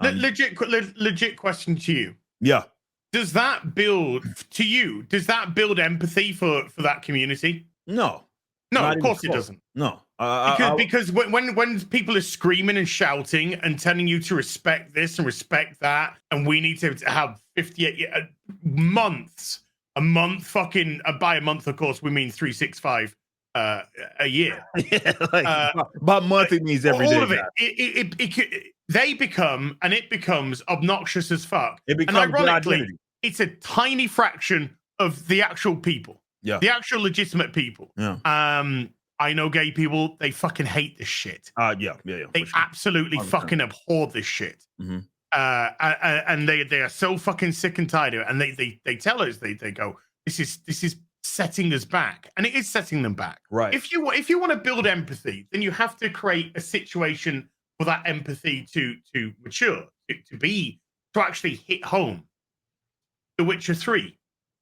Legit question to you. Yeah. Does that build empathy for that community? No. No, of course it doesn't. No. Because when people are screaming and shouting and telling you to respect this and respect that, and we need to have 58 months, a month, fucking by a month, of course, we mean 365 a year. Yeah, by month it means every day. All of it becomes obnoxious as fuck. It becomes, and ironically, it's a tiny fraction of the actual people. Yeah. The actual legitimate people. Yeah. I know gay people, they fucking hate this shit. Yeah. They absolutely 100%. Fucking abhor this shit. Mm-hmm. And they are so fucking sick and tired of it. And they tell us, they go, this is setting us back. And it is setting them back. Right. If you want to build empathy, then you have to create a situation for that empathy to mature, to actually hit home. The Witcher 3.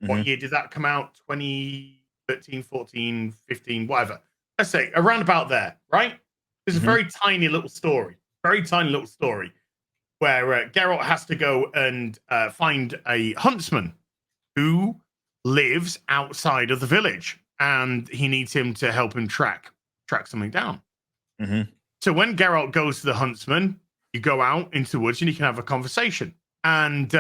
Mm-hmm. What year did that come out? 2013, 14, 15, whatever. Let's say around about there, right? There's a very tiny little story where Geralt has to go and find a huntsman who lives outside of the village, and he needs him to help him track something down. Mm-hmm. So when Geralt goes to the huntsman, you go out into the woods and you can have a conversation, and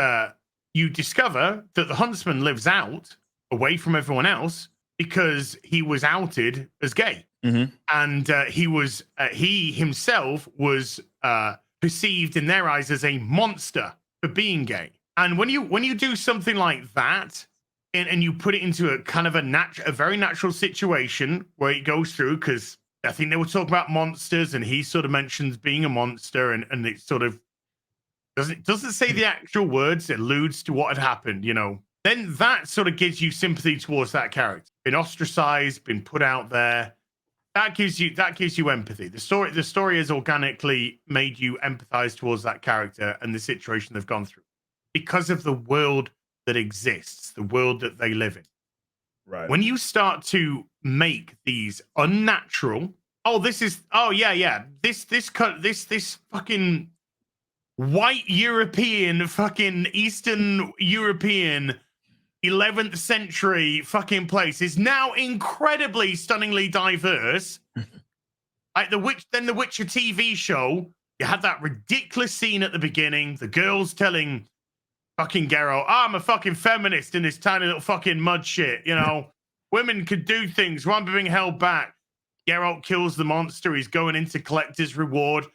you discover that the huntsman lives out away from everyone else because he was outed as gay. Mm-hmm. And he himself was perceived in their eyes as a monster for being gay. And when you do something like that, and you put it into a kind of a very natural situation where it goes through, because I think they were talking about monsters, and he sort of mentions being a monster, and it sort of doesn't say the actual words, it alludes to what had happened, then that sort of gives you sympathy towards that character. Been ostracized, been put out there. That gives you empathy. The story has organically made you empathize towards that character and the situation they've gone through because of the world that exists, the world that they live in. Right. When you start to make these unnatural, this fucking white European, fucking Eastern European 11th century fucking place is now incredibly stunningly diverse. Like the Witcher TV show, you had that ridiculous scene at the beginning, the girls telling fucking Geralt, I'm a fucking feminist in this tiny little fucking mud shit, women could do things, why am I being held back? Geralt kills the monster, he's going in to collect his reward,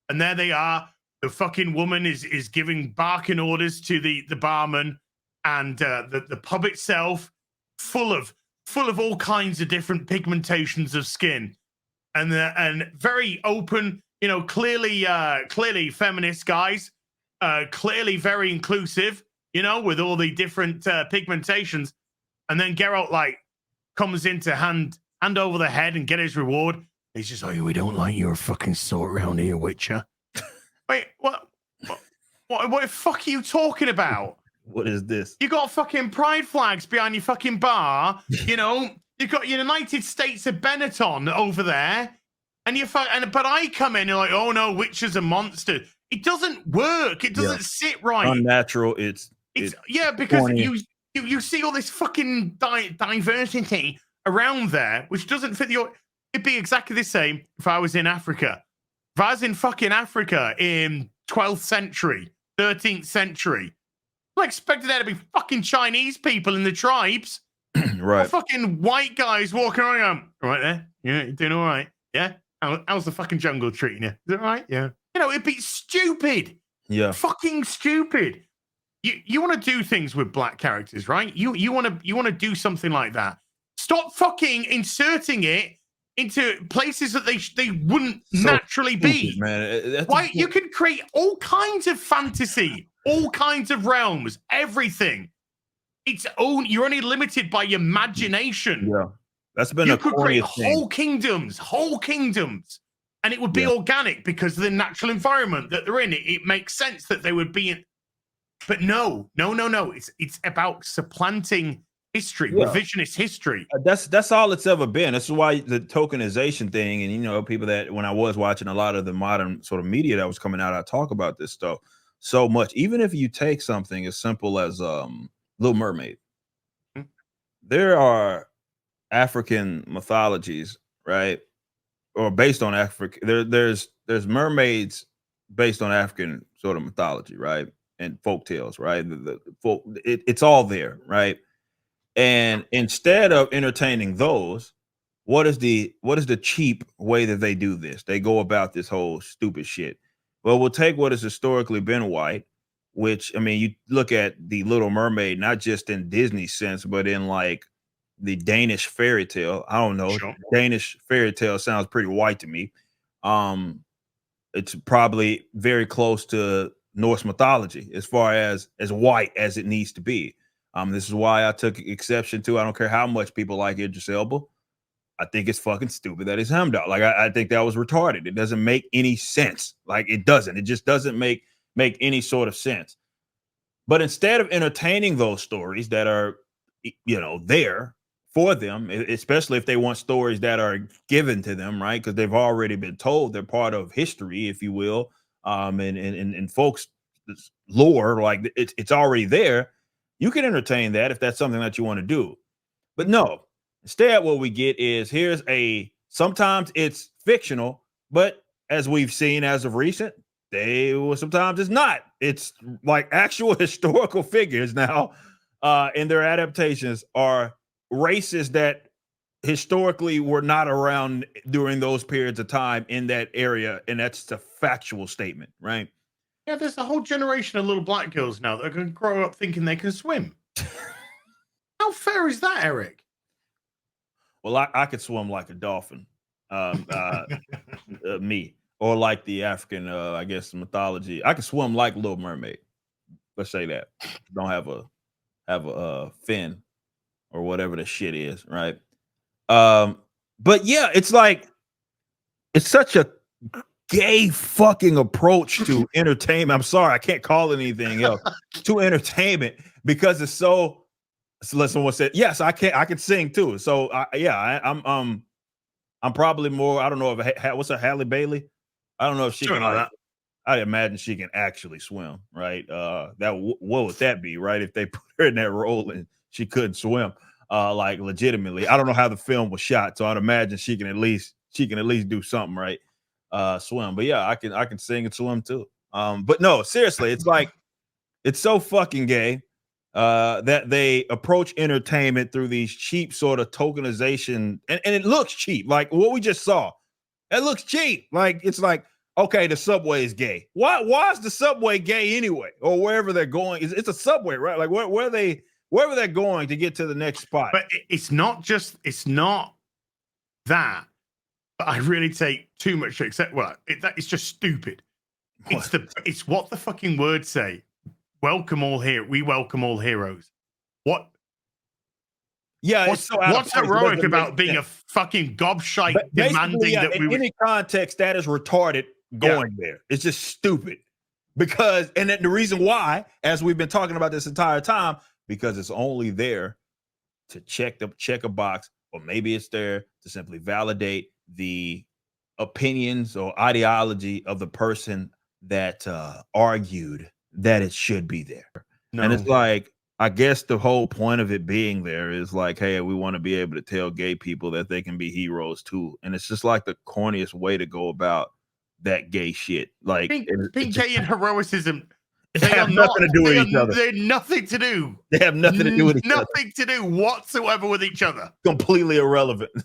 and there they are. The fucking woman is giving barking orders to the barman, and the pub itself full of all kinds of different pigmentations of skin, and very open, clearly feminist guys, clearly very inclusive, with all the different pigmentations, and then Geralt comes in to hand over the head and get his reward. He's just like, we don't like your fucking sort around here, Witcher. Wait, what the fuck are you talking about? What is this? You got fucking pride flags behind your fucking bar. You've got your United States of Benetton over there, and but I come in and you're like, oh no, Witcher's a monster. It doesn't work. It doesn't sit right. Unnatural. It's because corny. You see all this fucking diversity around there, which doesn't fit it'd be exactly the same if I was in Africa. If I was in fucking Africa in 12th century, 13th century, I expected there to be fucking Chinese people in the tribes. Right. Or fucking white guys walking around. All right there? Yeah, you doing all right? Yeah? How's the fucking jungle treating you? Is it all right? Yeah. It'd be stupid. Yeah. Fucking stupid. You want to do things with black characters, right? You want to do something like that. Stop fucking inserting it into places that they wouldn't naturally be. Man. Why you can create all kinds of fantasy, all kinds of realms, everything. You're only limited by your imagination. Yeah. That's been you could create whole kingdoms, and it would be organic because of the natural environment that they're in. It makes sense that they would be in. But no. It's about supplanting history, revisionist history. That's all it's ever been. That's why the tokenization thing, and people that when I was watching a lot of the modern sort of media that was coming out, I talk about this stuff. so much. Even if you take something as simple as Little Mermaid, Mhm. there are African mythologies, right? Or based on Africa. There's mermaids based on African sort of mythology, right? And folk tales, right? It's all there, right? And instead of entertaining those, what is the cheap way that they do this? They go about this whole stupid shit. Well, we'll take what has historically been white, which I mean, you look at the Little Mermaid, not just in Disney sense, but in like the Danish fairy tale. I don't know. Sure. Danish fairy tale sounds pretty white to me. Um, it's probably very close to Norse mythology as far as white as it needs to be. This is why I took exception to. I don't care how much people like Idris Elba. I think it's fucking stupid that it's Hemdall. Like I think that was retarded. It doesn't make any sense. Like it doesn't. It just doesn't make any sort of sense. But instead of entertaining those stories that are, there for them, especially if they want stories that are given to them, right? Because they've already been told, they're part of history, if you will, and folks' lore, like it's already there. You can entertain that if that's something that you want to do. But no, instead, what we get is sometimes it's fictional, but as we've seen as of recent, sometimes it's not. It's like actual historical figures now, in their adaptations are races that historically were not around during those periods of time in that area, and that's a factual statement, right? Yeah, there's a whole generation of little black girls now that are going to grow up thinking they can swim. How fair is that, Eric? Well, I could swim like a dolphin. Me, or like the African, I guess, mythology. I can swim like Little Mermaid. Let's say that. Don't have a fin or whatever the shit is, right? But yeah, it's like it's such a gay fucking approach to entertainment. I'm sorry, I can't call it anything else. To entertainment because it's so. So someone said, yes, I can sing too. So I'm probably more. I don't know if what's a Halle Bailey. I don't know if she Something can like that. I imagine she can actually swim, right? What would that be, right? If they put her in that role and she couldn't swim, like legitimately. I don't know how the film was shot, so I'd imagine she can at least do something, right? Swim. But yeah, I can sing and swim too. But no, seriously, it's like it's so fucking gay that they approach entertainment through these cheap sort of tokenization, and it looks cheap, like what we just saw. It looks cheap. Like it's like, okay, the subway is gay. Why is the subway gay anyway? Or wherever they're going, it's a subway, right? Like wherever they're going to get to the next spot. But it's not that. But I really take too much to accept. Well, it's just stupid. It's what the fucking words say. Welcome all here. We welcome all heroes. What? Yeah, what's heroic about being a fucking gobshite demanding that in any context that is retarded going there? It's just stupid. Because the reason why, as we've been talking about this entire time, because it's only there to check a box, or maybe it's there to simply validate the opinions or ideology of the person that argued that it should be there. No. And it's like, I guess the whole point of it being there is like, hey, we want to be able to tell gay people that they can be heroes too. And it's just like the corniest way to go about that gay shit. Like being gay and heroism, they have nothing to do with each other. They have nothing to do. They have nothing to do with each other. Nothing to do whatsoever with each other. Completely irrelevant.